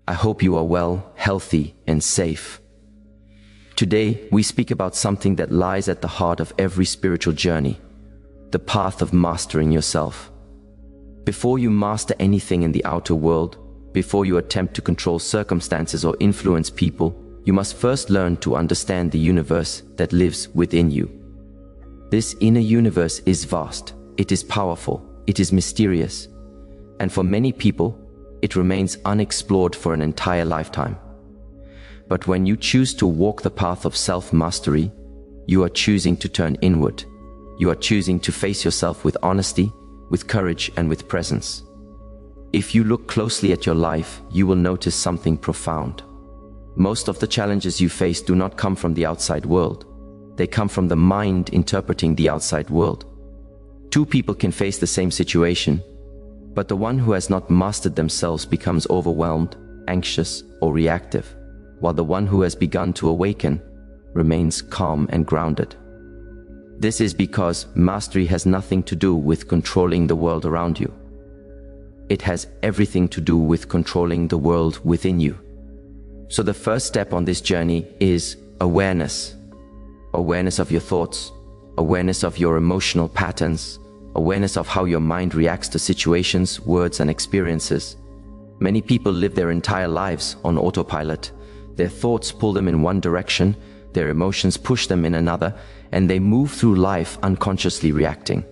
I hope you are well, healthy, and safe. Today, we speak about something that lies at the heart of every spiritual journey, the path of mastering yourself. Before you master anything in the outer world, before you attempt to control circumstances or influence people, you must first learn to understand the universe that lives within you. This inner universe is vast, it is powerful, it is mysterious, and for many people, it remains unexplored for an entire lifetime. But when you choose to walk the path of self-mastery, you are choosing to turn inward. You are choosing to face yourself with honesty, with courage, and with presence. If you look closely at your life, you will notice something profound. Most of the challenges you face do not come from the outside world. They come from the mind interpreting the outside world. Two people can face the same situation, but the one who has not mastered themselves becomes overwhelmed, anxious, or reactive, while the one who has begun to awaken remains calm and grounded. This is because mastery has nothing to do with controlling the world around you. It has everything to do with controlling the world within you. So the first step on this journey is awareness. Awareness of your thoughts, awareness of your emotional patterns, awareness of how your mind reacts to situations, words, and experiences. Many people live their entire lives on autopilot. Their thoughts pull them in one direction, their emotions push them in another, and they move through life unconsciously reacting.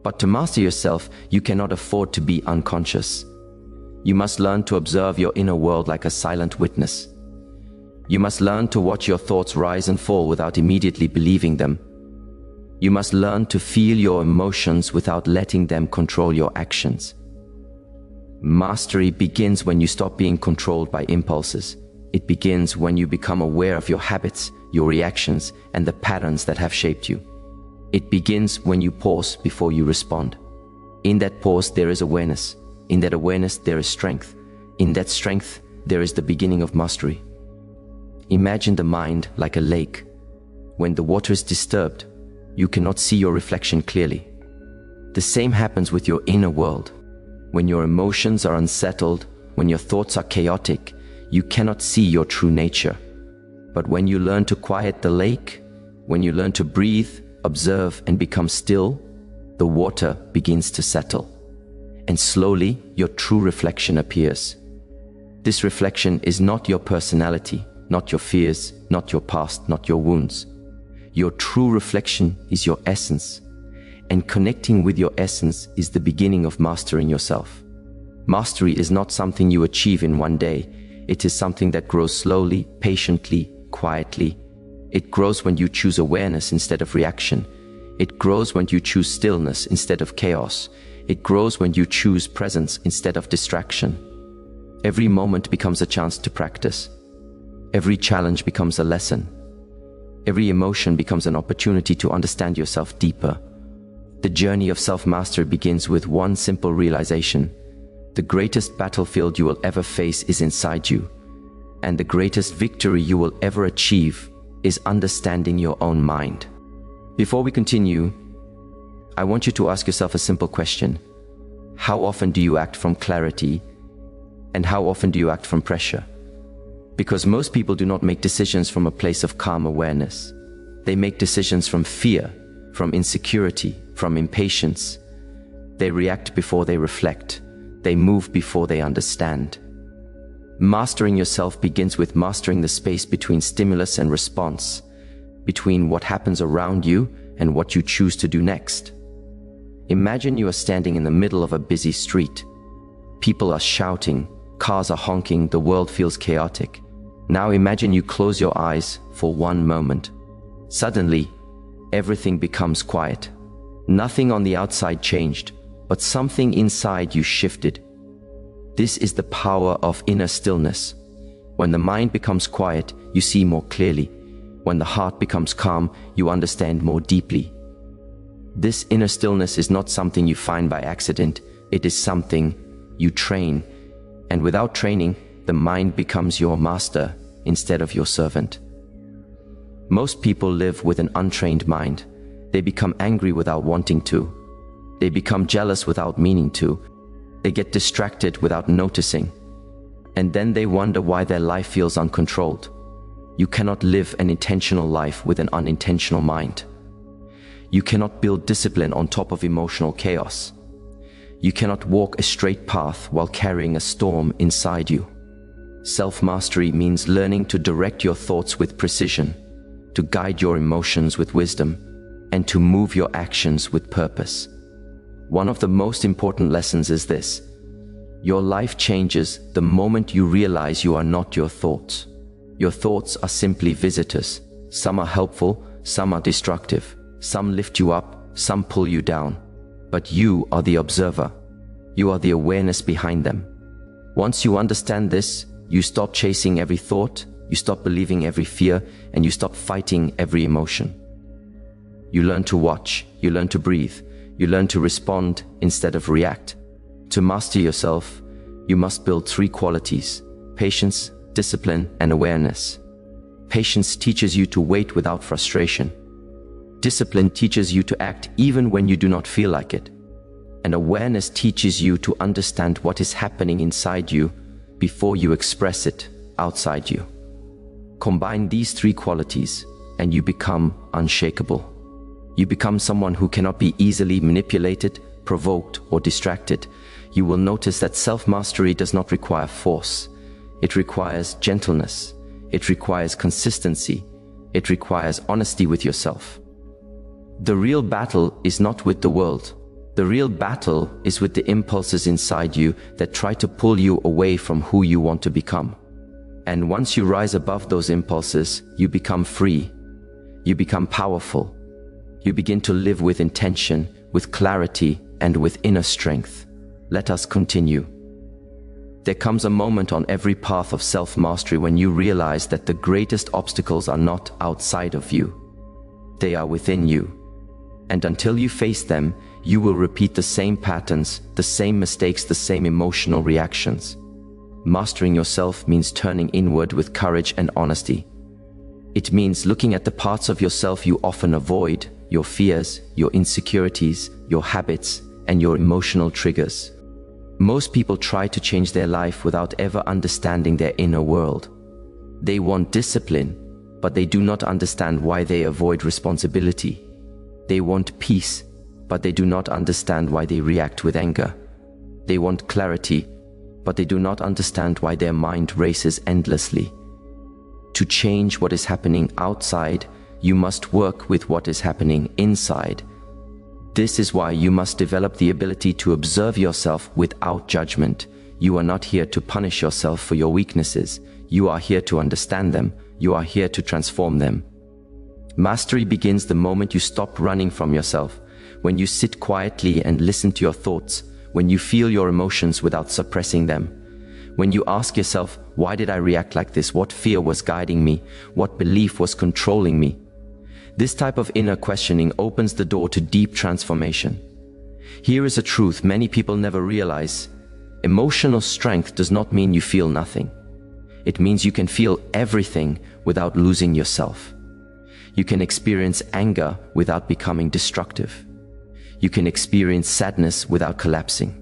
But to master yourself, you cannot afford to be unconscious. You must learn to observe your inner world like a silent witness. You must learn to watch your thoughts rise and fall without immediately believing them. You must learn to feel your emotions without letting them control your actions. Mastery begins when you stop being controlled by impulses. It begins when you become aware of your habits, your reactions, and the patterns that have shaped you. It begins when you pause before you respond. In that pause, there is awareness. In that awareness, there is strength. In that strength, there is the beginning of mastery. Imagine the mind like a lake. When the water is disturbed, you cannot see your reflection clearly. The same happens with your inner world. When your emotions are unsettled, when your thoughts are chaotic, you cannot see your true nature. But when you learn to quiet the lake, when you learn to breathe, observe, and become still, the water begins to settle. And slowly, your true reflection appears. This reflection is not your personality, not your fears, not your past, not your wounds. Your true reflection is your essence, and connecting with your essence is the beginning of mastering yourself. Mastery is not something you achieve in one day. It is something that grows slowly, patiently, quietly. It grows when you choose awareness instead of reaction. It grows when you choose stillness instead of chaos. It grows when you choose presence instead of distraction. Every moment becomes a chance to practice. Every challenge becomes a lesson. Every emotion becomes an opportunity to understand yourself deeper. The journey of self-mastery begins with one simple realization. The greatest battlefield you will ever face is inside you, and the greatest victory you will ever achieve is understanding your own mind. Before we continue, I want you to ask yourself a simple question. How often do you act from clarity, and how often do you act from pressure? Because most people do not make decisions from a place of calm awareness. They make decisions from fear, from insecurity, from impatience. They react before they reflect. They move before they understand. Mastering yourself begins with mastering the space between stimulus and response, between what happens around you and what you choose to do next. Imagine you are standing in the middle of a busy street. People are shouting, cars are honking, the world feels chaotic. Now imagine you close your eyes for one moment. Suddenly, everything becomes quiet. Nothing on the outside changed, but something inside you shifted. This is the power of inner stillness. When the mind becomes quiet, you see more clearly. When the heart becomes calm, you understand more deeply. This inner stillness is not something you find by accident. It is something you train. And without training, the mind becomes your master instead of your servant. Most people live with an untrained mind. They become angry without wanting to. They become jealous without meaning to. They get distracted without noticing. And then they wonder why their life feels uncontrolled. You cannot live an intentional life with an unintentional mind. You cannot build discipline on top of emotional chaos. You cannot walk a straight path while carrying a storm inside you. Self-mastery means learning to direct your thoughts with precision, to guide your emotions with wisdom, and to move your actions with purpose. One of the most important lessons is this: your life changes the moment you realize you are not your thoughts. Your thoughts are simply visitors. Some are helpful, some are destructive, some lift you up, some pull you down. But you are the observer. You are the awareness behind them. Once you understand this, you stop chasing every thought, you stop believing every fear, and you stop fighting every emotion. You learn to watch, you learn to breathe, you learn to respond instead of react. To master yourself, you must build 3 qualities: patience, discipline, and awareness. Patience teaches you to wait without frustration. Discipline teaches you to act even when you do not feel like it. And awareness teaches you to understand what is happening inside you before you express it outside you. Combine these 3 qualities and you become unshakable. You become someone who cannot be easily manipulated, provoked, or distracted. You will notice that self-mastery does not require force. It requires gentleness. It requires consistency. It requires honesty with yourself. The real battle is not with the world. The real battle is with the impulses inside you that try to pull you away from who you want to become. And once you rise above those impulses, you become free. You become powerful. You begin to live with intention, with clarity, and with inner strength. Let us continue. There comes a moment on every path of self-mastery when you realize that the greatest obstacles are not outside of you. They are within you. And until you face them, you will repeat the same patterns, the same mistakes, the same emotional reactions. Mastering yourself means turning inward with courage and honesty. It means looking at the parts of yourself you often avoid, your fears, your insecurities, your habits, and your emotional triggers. Most people try to change their life without ever understanding their inner world. They want discipline, but they do not understand why they avoid responsibility. They want peace, but they do not understand why they react with anger. They want clarity, but they do not understand why their mind races endlessly. To change what is happening outside, you must work with what is happening inside. This is why you must develop the ability to observe yourself without judgment. You are not here to punish yourself for your weaknesses. You are here to understand them. You are here to transform them. Mastery begins the moment you stop running from yourself, when you sit quietly and listen to your thoughts, when you feel your emotions without suppressing them, when you ask yourself, why did I react like this? What fear was guiding me? What belief was controlling me? This type of inner questioning opens the door to deep transformation. Here is a truth many people never realize. Emotional strength does not mean you feel nothing. It means you can feel everything without losing yourself. You can experience anger without becoming destructive. You can experience sadness without collapsing.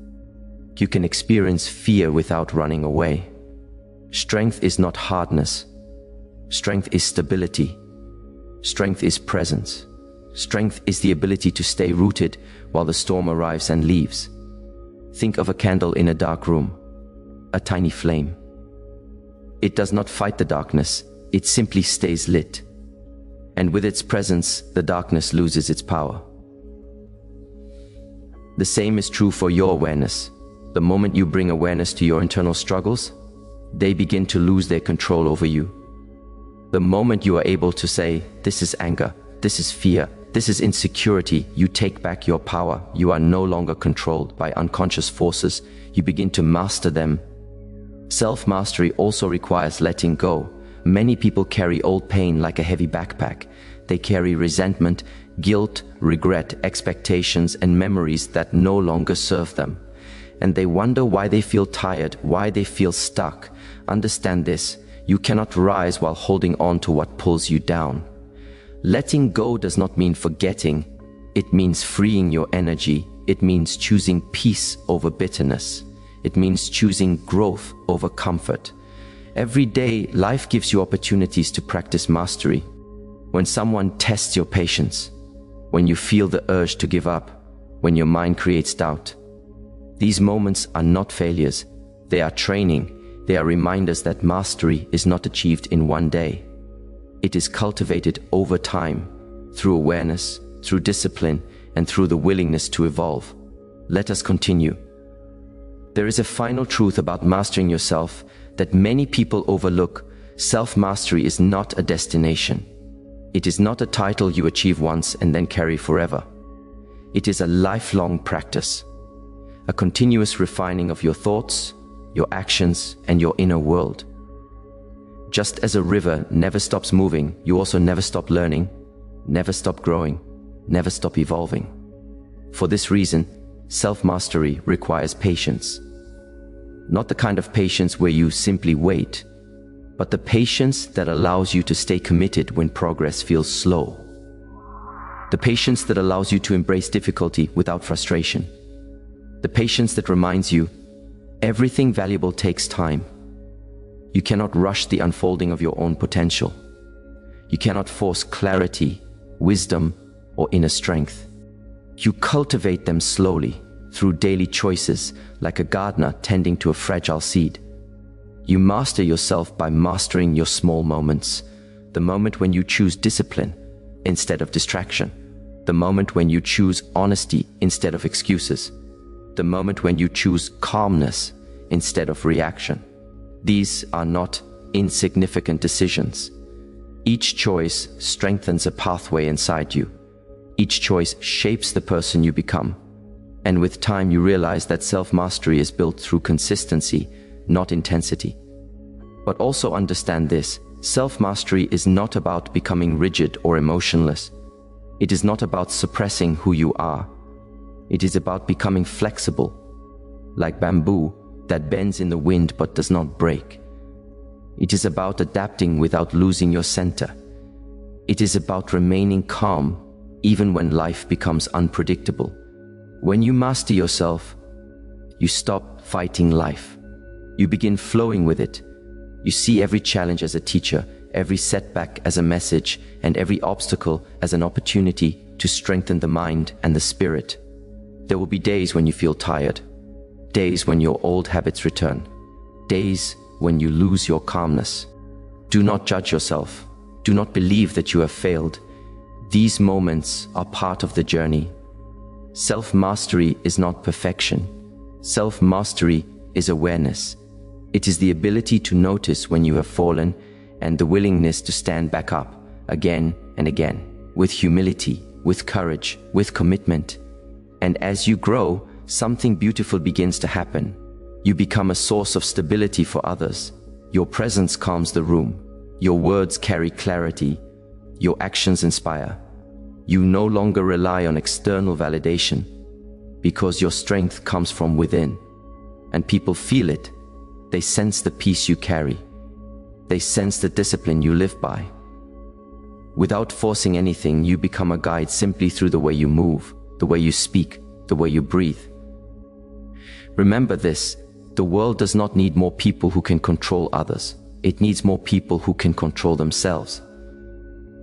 You can experience fear without running away. Strength is not hardness. Strength is stability. Strength is presence. Strength is the ability to stay rooted while the storm arrives and leaves. Think of a candle in a dark room, a tiny flame. It does not fight the darkness, it simply stays lit. And with its presence, the darkness loses its power. The same is true for your awareness. The moment you bring awareness to your internal struggles, they begin to lose their control over you. The moment you are able to say, this is anger, this is fear, this is insecurity, you take back your power. You are no longer controlled by unconscious forces. You begin to master them. Self-mastery also requires letting go. Many people carry old pain like a heavy backpack. They carry resentment, guilt, regret, expectations, and memories that no longer serve them. And they wonder why they feel tired, why they feel stuck. Understand this. You cannot rise while holding on to what pulls you down. Letting go does not mean forgetting. It means freeing your energy. It means choosing peace over bitterness. It means choosing growth over comfort. Every day, life gives you opportunities to practice mastery. When someone tests your patience, when you feel the urge to give up, when your mind creates doubt. These moments are not failures. They are training. They are reminders that mastery is not achieved in one day. It is cultivated over time, through awareness, through discipline, and through the willingness to evolve. Let us continue. There is a final truth about mastering yourself that many people overlook. Self-mastery is not a destination. It is not a title you achieve once and then carry forever. It is a lifelong practice, a continuous refining of your thoughts, your actions, and your inner world. Just as a river never stops moving, you also never stop learning, never stop growing, never stop evolving. For this reason, self-mastery requires patience. Not the kind of patience where you simply wait, but the patience that allows you to stay committed when progress feels slow. The patience that allows you to embrace difficulty without frustration. The patience that reminds you, everything valuable takes time. You cannot rush the unfolding of your own potential. You cannot force clarity, wisdom, or inner strength. You cultivate them slowly, through daily choices, like a gardener tending to a fragile seed. You master yourself by mastering your small moments. The moment when you choose discipline instead of distraction. The moment when you choose honesty instead of excuses. The moment when you choose calmness instead of reaction. These are not insignificant decisions. Each choice strengthens a pathway inside you. Each choice shapes the person you become. And with time you realize that self-mastery is built through consistency, not intensity. But also understand this, self-mastery is not about becoming rigid or emotionless. It is not about suppressing who you are. It is about becoming flexible, like bamboo that bends in the wind but does not break. It is about adapting without losing your center. It is about remaining calm even when life becomes unpredictable. When you master yourself, you stop fighting life. You begin flowing with it. You see every challenge as a teacher, every setback as a message, and every obstacle as an opportunity to strengthen the mind and the spirit. There will be days when you feel tired, days when your old habits return, days when you lose your calmness. Do not judge yourself. Do not believe that you have failed. These moments are part of the journey. Self-mastery is not perfection. Self-mastery is awareness. It is the ability to notice when you have fallen and the willingness to stand back up again and again, with humility, with courage, with commitment. And as you grow, something beautiful begins to happen. You become a source of stability for others. Your presence calms the room. Your words carry clarity. Your actions inspire. You no longer rely on external validation because your strength comes from within. And people feel it. They sense the peace you carry. They sense the discipline you live by. Without forcing anything, you become a guide simply through the way you move, the way you speak, the way you breathe. Remember this, the world does not need more people who can control others. It needs more people who can control themselves.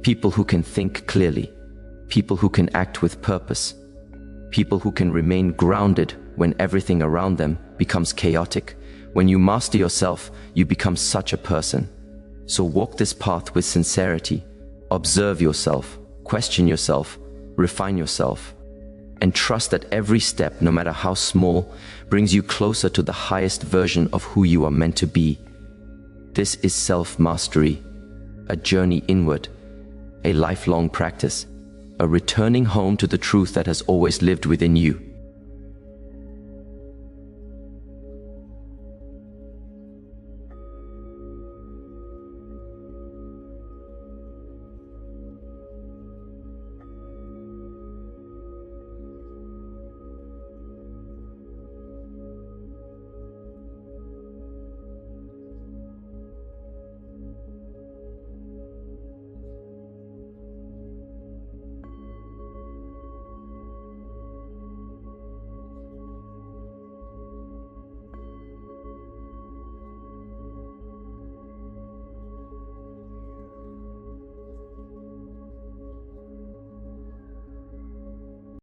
People who can think clearly. People who can act with purpose. People who can remain grounded when everything around them becomes chaotic. When you master yourself, you become such a person. So walk this path with sincerity. Observe yourself, question yourself, refine yourself, and trust that every step, no matter how small, brings you closer to the highest version of who you are meant to be. This is self-mastery, a journey inward, a lifelong practice, a returning home to the truth that has always lived within you.